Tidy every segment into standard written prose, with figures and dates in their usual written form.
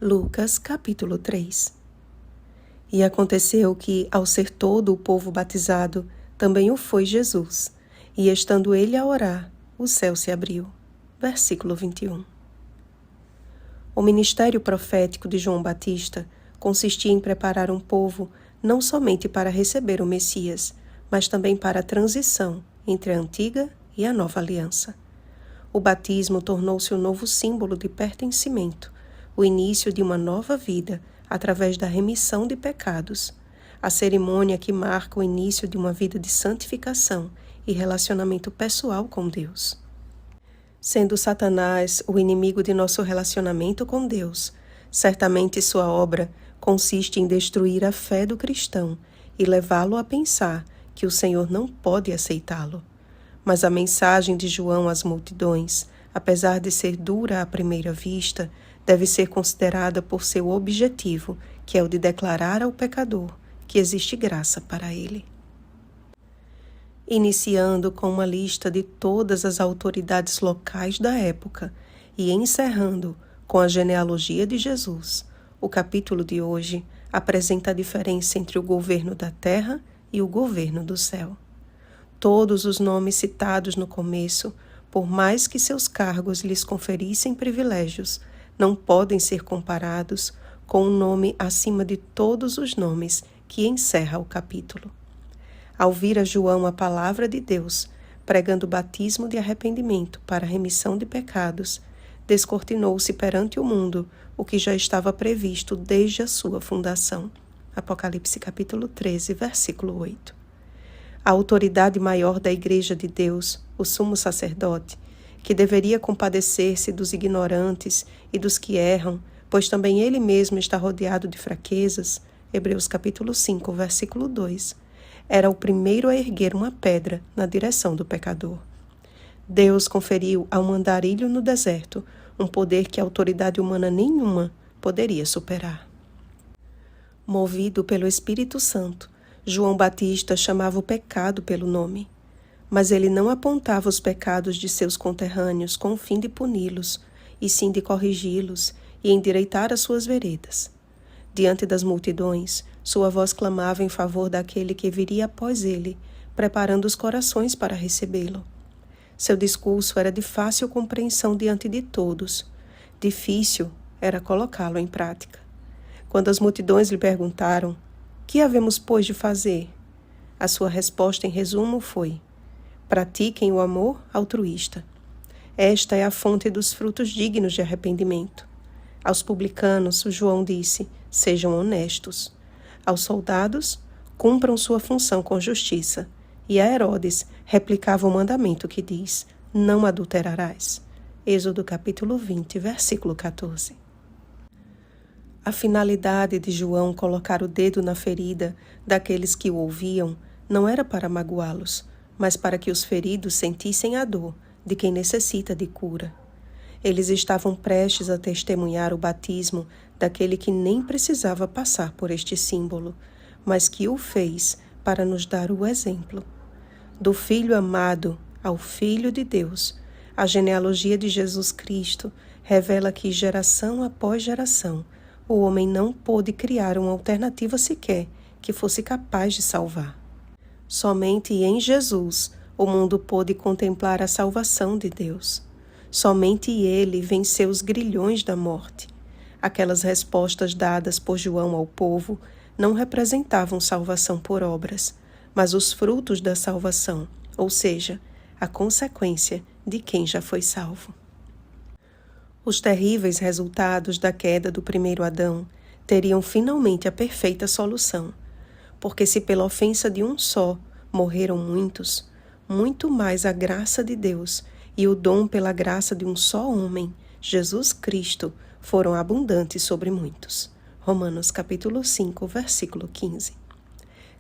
Lucas, capítulo 3. E aconteceu que, ao ser todo o povo batizado, também o foi Jesus. E estando ele a orar, o céu se abriu. Versículo 21. O ministério profético de João Batista consistia em preparar um povo não somente para receber o Messias, mas também para a transição entre a antiga e a nova aliança. O batismo tornou-se o novo símbolo de pertencimento, o início de uma nova vida através da remissão de pecados, a cerimônia que marca o início de uma vida de santificação e relacionamento pessoal com Deus. Sendo Satanás o inimigo de nosso relacionamento com Deus, certamente sua obra consiste em destruir a fé do cristão e levá-lo a pensar que o Senhor não pode aceitá-lo. Mas a mensagem de João às multidões, apesar de ser dura à primeira vista, deve ser considerada por seu objetivo, que é o de declarar ao pecador que existe graça para ele. Iniciando com uma lista de todas as autoridades locais da época e encerrando com a genealogia de Jesus, o capítulo de hoje apresenta a diferença entre o governo da terra e o governo do céu. Todos os nomes citados no começo, por mais que seus cargos lhes conferissem privilégios, não podem ser comparados com o nome acima de todos os nomes que encerra o capítulo. Ao vir a João a palavra de Deus, pregando o batismo de arrependimento para a remissão de pecados, descortinou-se perante o mundo o que já estava previsto desde a sua fundação. Apocalipse capítulo 13, versículo 8. A autoridade maior da Igreja de Deus, o sumo sacerdote, que deveria compadecer-se dos ignorantes e dos que erram, pois também ele mesmo está rodeado de fraquezas, Hebreus capítulo 5, versículo 2, era o primeiro a erguer uma pedra na direção do pecador. Deus conferiu a um andarilho no deserto um poder que a autoridade humana nenhuma poderia superar. Movido pelo Espírito Santo, João Batista chamava o pecado pelo nome. Mas ele não apontava os pecados de seus conterrâneos com o fim de puni-los, e sim de corrigi-los e endireitar as suas veredas. Diante das multidões, sua voz clamava em favor daquele que viria após ele, preparando os corações para recebê-lo. Seu discurso era de fácil compreensão diante de todos. Difícil era colocá-lo em prática. Quando as multidões lhe perguntaram: "Que havemos, pois, de fazer?", a sua resposta em resumo foi: pratiquem o amor altruísta. Esta é a fonte dos frutos dignos de arrependimento. Aos publicanos, João disse: sejam honestos. Aos soldados, cumpram sua função com justiça. E a Herodes replicava o mandamento que diz: não adulterarás. Êxodo capítulo 20, versículo 14. A finalidade de João colocar o dedo na ferida daqueles que o ouviam não era para magoá-los, mas para que os feridos sentissem a dor de quem necessita de cura. Eles estavam prestes a testemunhar o batismo daquele que nem precisava passar por este símbolo, mas que o fez para nos dar o exemplo. Do Filho amado ao Filho de Deus, a genealogia de Jesus Cristo revela que, geração após geração, o homem não pôde criar uma alternativa sequer que fosse capaz de salvar. Somente em Jesus o mundo pôde contemplar a salvação de Deus. Somente ele venceu os grilhões da morte. Aquelas respostas dadas por João ao povo não representavam salvação por obras, mas os frutos da salvação, ou seja, a consequência de quem já foi salvo. Os terríveis resultados da queda do primeiro Adão teriam finalmente a perfeita solução, porque se pela ofensa de um só morreram muitos, muito mais a graça de Deus e o dom pela graça de um só homem, Jesus Cristo, foram abundantes sobre muitos. Romanos capítulo 5, versículo 15.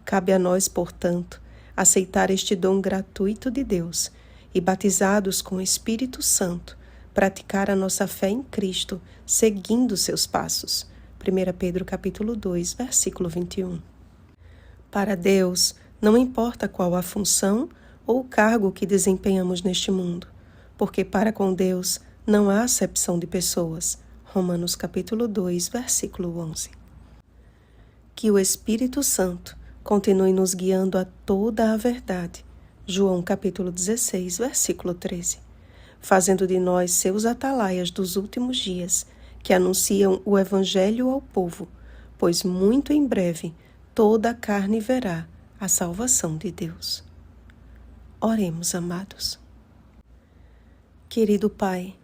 Cabe a nós, portanto, aceitar este dom gratuito de Deus e, batizados com o Espírito Santo, praticar a nossa fé em Cristo, seguindo seus passos. 1 Pedro capítulo 2, versículo 21. Para Deus, não importa qual a função ou o cargo que desempenhamos neste mundo, porque para com Deus não há acepção de pessoas. Romanos capítulo 2, versículo 11. Que o Espírito Santo continue nos guiando a toda a verdade. João capítulo 16, versículo 13. Fazendo de nós seus atalaias dos últimos dias, que anunciam o Evangelho ao povo, pois muito em breve toda a carne verá a salvação de Deus. Oremos, amados. Querido Pai,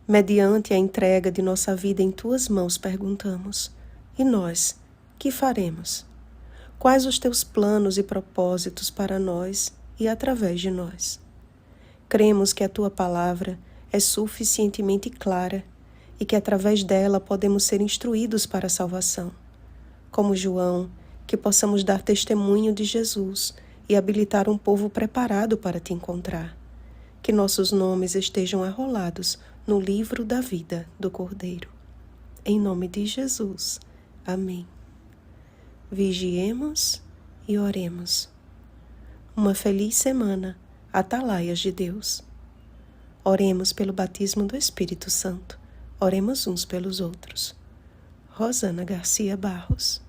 mediante a entrega de nossa vida em Tuas mãos, perguntamos: e nós, que faremos? Quais os Teus planos e propósitos para nós e através de nós? Cremos que a Tua palavra é suficientemente clara e que através dela podemos ser instruídos para a salvação. Como João, que possamos dar testemunho de Jesus e habilitar um povo preparado para Te encontrar. Que nossos nomes estejam arrolados no livro da vida do Cordeiro. Em nome de Jesus. Amém. Vigiemos e oremos. Uma feliz semana, atalaias de Deus. Oremos pelo batismo do Espírito Santo. Oremos uns pelos outros. Rosana Garcia Barros.